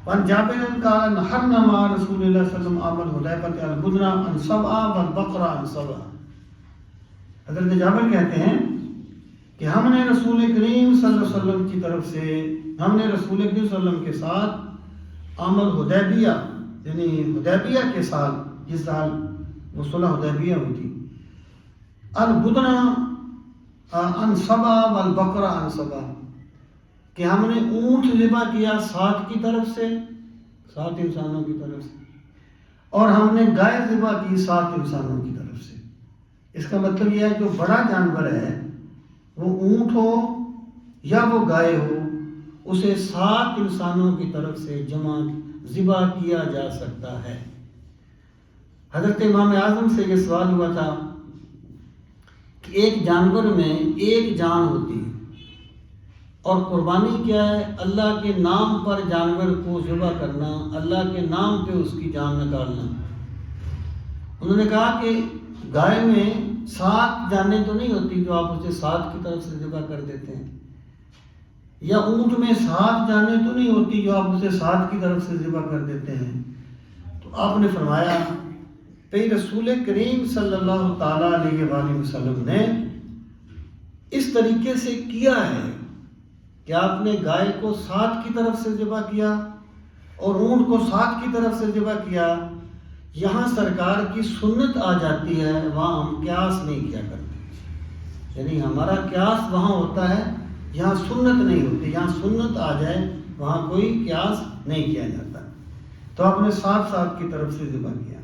وعن جابر قال نحرنا مع رسول اللہ صلی اللہ علیہ وسلم عام الحدیبہ البدن عن سبع والبقرہ عن سبع. حضرت جابر کہتے ہیں کہ ہم نے رسول کریم صلی اللہ علیہ وسلم کی طرف سے ہم نے رسول کریم صلی اللہ علیہ وسلم کے ساتھ عام الحدیبیہ یعنی حدیبیہ کے سال جس سال وہ صلح حدیبیہ ہوئی تھی البدن عن سبع والبقرہ عن سبع کہ ہم نے اونٹ ذبح کیا 7 کی طرف سے 7 انسانوں کی طرف سے اور ہم نے گائے ذبح کی 7 انسانوں کی طرف سے. اس کا مطلب یہ ہے جو بڑا جانور ہے وہ اونٹ ہو یا وہ گائے ہو اسے 7 انسانوں کی طرف سے جمع ذبح کیا جا سکتا ہے. حضرت امام اعظم سے یہ سوال ہوا تھا کہ ایک جانور میں ایک جان ہوتی ہے اور قربانی کیا ہے؟ اللہ کے نام پر جانور کو ذبح کرنا، اللہ کے نام پہ اس کی جان نکالنا. انہوں نے کہا کہ گائے میں 7 جانیں تو نہیں ہوتی جو آپ اسے 7 کی طرف سے ذبح کر دیتے ہیں، یا اونٹ میں 7 جانیں تو نہیں ہوتی جو آپ اسے 7 کی طرف سے ذبح کر دیتے ہیں. تو آپ نے فرمایا کہ رسول کریم صلی اللہ تعالیٰ علیہ وآلہ وسلم نے اس طریقے سے کیا ہے کہ آپ نے گائے کو 7 کی طرف سے ذبح کیا اور اونٹ کو 7 کی طرف سے ذبح کیا. یہاں سرکار کی سنت آ جاتی ہے، وہاں ہم قیاس نہیں کیا کرتے، یعنی ہمارا قیاس وہاں ہوتا ہے، یہاں سنت نہیں ہوتی. یہاں سنت آ جائے وہاں کوئی قیاس نہیں کیا جاتا. تو آپ نے 7 کی طرف سے ذبح کیا.